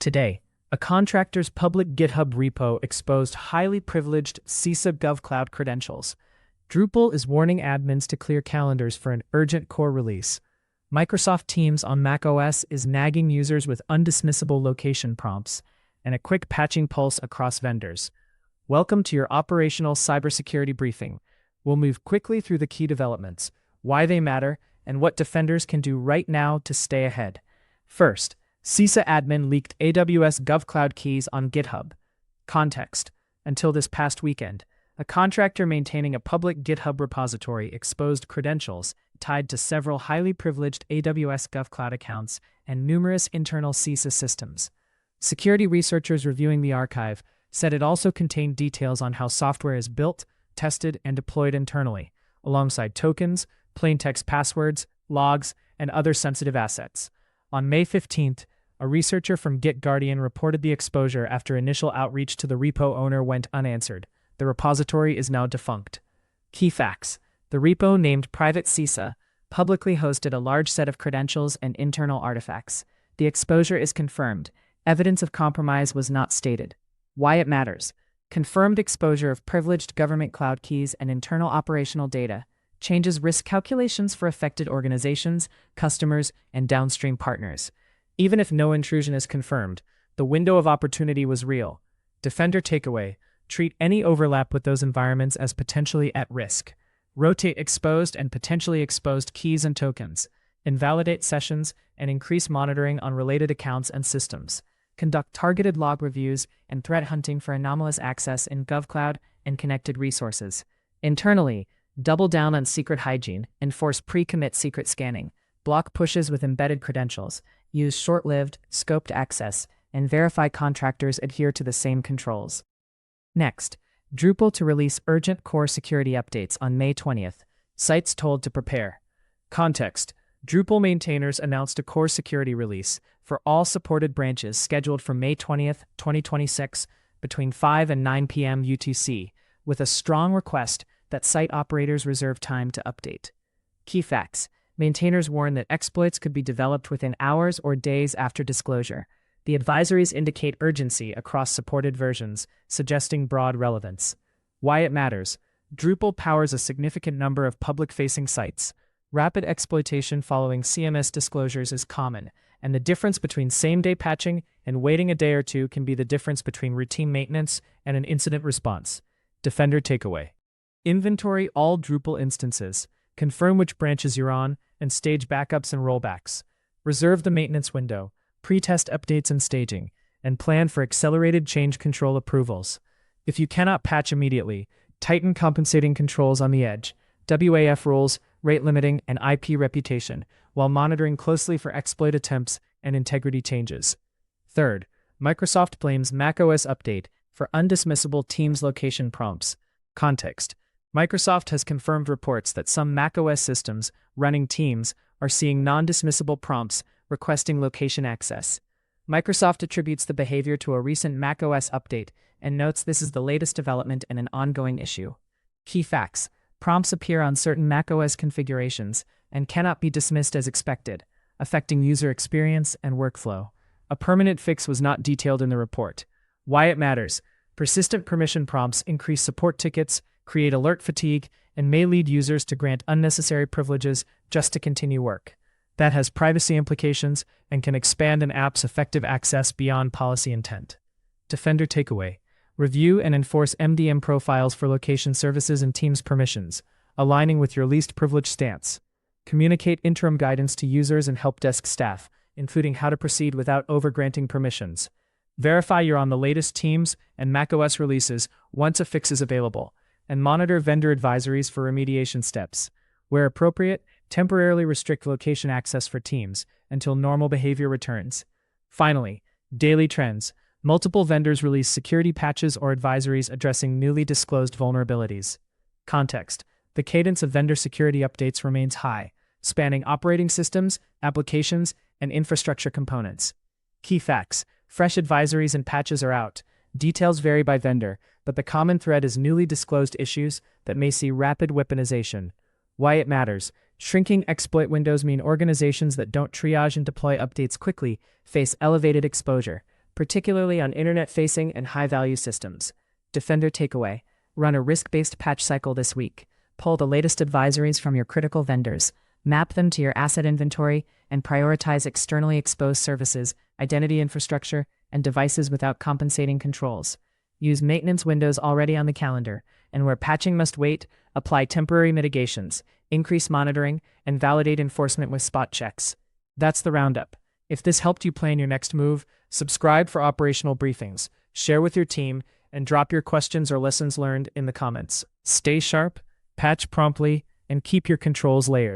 Today, a contractor's public GitHub repo exposed highly privileged CISA GovCloud credentials. Drupal is warning admins to clear calendars for an urgent core release. Microsoft Teams on macOS is nagging users with undismissible location prompts, and a quick patching pulse across vendors. Welcome to your operational cybersecurity briefing. We'll move quickly through the key developments, why they matter, and what defenders can do right now to stay ahead. First, CISA admin leaked AWS GovCloud keys on GitHub. Context: until this past weekend, a contractor maintaining a public GitHub repository exposed credentials tied to several highly privileged AWS GovCloud accounts and numerous internal CISA systems. Security researchers reviewing the archive said it also contained details on how software is built, tested, and deployed internally, alongside tokens, plaintext passwords, logs, and other sensitive assets. On May 15th, a researcher from GitGuardian reported the exposure after initial outreach to the repo owner went unanswered. The repository is now defunct. Key facts: the repo, named Private CISA, publicly hosted a large set of credentials and internal artifacts. The exposure is confirmed. Evidence of compromise was not stated. Why it matters: confirmed exposure of privileged government cloud keys and internal operational data changes risk calculations for affected organizations, customers, and downstream partners. Even if no intrusion is confirmed, the window of opportunity was real. Defender takeaway: treat any overlap with those environments as potentially at risk. Rotate exposed and potentially exposed keys and tokens. Invalidate sessions and increase monitoring on related accounts and systems. Conduct targeted log reviews and threat hunting for anomalous access in GovCloud and connected resources. Internally, double down on secret hygiene, enforce pre-commit secret scanning, block pushes with embedded credentials, use short-lived, scoped access, and verify contractors adhere to the same controls. Next, Drupal to release urgent core security updates on May 20th. Sites told to prepare. Context: Drupal maintainers announced a core security release for all supported branches scheduled for May 20th, 2026, between 5 and 9 p.m. UTC, with a strong request that site operators reserve time to update. Key facts: maintainers warn that exploits could be developed within hours or days after disclosure. The advisories indicate urgency across supported versions, suggesting broad relevance. Why it matters: Drupal powers a significant number of public-facing sites. Rapid exploitation following CMS disclosures is common, and the difference between same-day patching and waiting a day or two can be the difference between routine maintenance and an incident response. Defender takeaway: inventory all Drupal instances, confirm which branches you're on, and stage backups and rollbacks. Reserve the maintenance window, pre-test updates and staging, and plan for accelerated change control approvals. If you cannot patch immediately, tighten compensating controls on the edge, WAF rules, rate limiting, and IP reputation, while monitoring closely for exploit attempts and integrity changes. Third, Microsoft blames macOS update for undismissible Teams location prompts. Context: Microsoft has confirmed reports that some macOS systems running Teams are seeing non-dismissible prompts requesting location access. Microsoft attributes the behavior to a recent macOS update and notes this is the latest development and an ongoing issue. Key facts: prompts appear on certain macOS configurations and cannot be dismissed as expected, affecting user experience and workflow. A permanent fix was not detailed in the report. Why it matters: persistent permission prompts increase support tickets, create alert fatigue, and may lead users to grant unnecessary privileges just to continue work. That has privacy implications and can expand an app's effective access beyond policy intent. Defender takeaway: review and enforce MDM profiles for location services and Teams permissions, aligning with your least privileged stance. Communicate interim guidance to users and help desk staff, including how to proceed without overgranting permissions. Verify you're on the latest Teams and macOS releases once a fix is available, and monitor vendor advisories for remediation steps. Where appropriate, temporarily restrict location access for Teams until normal behavior returns. Finally, daily trends. Multiple vendors release security patches or advisories addressing newly disclosed vulnerabilities. Context: the cadence of vendor security updates remains high, spanning operating systems, applications, and infrastructure components. Key facts: fresh advisories and patches are out. Details vary by vendor, but the common thread is newly disclosed issues that may see rapid weaponization. Why it matters: shrinking exploit windows mean organizations that don't triage and deploy updates quickly face elevated exposure. particularly on internet-facing and high-value systems. Defender takeaway: run a risk-based patch cycle this week. Pull the latest advisories from your critical vendors, map them to your asset inventory, and prioritize externally exposed services, identity infrastructure, and devices without compensating controls. Use maintenance windows already on the calendar, and where patching must wait, apply temporary mitigations, increase monitoring, and validate enforcement with spot checks. That's the roundup. If this helped you plan your next move, subscribe for operational briefings, share with your team, and drop your questions or lessons learned in the comments. Stay sharp, patch promptly, and keep your controls layered.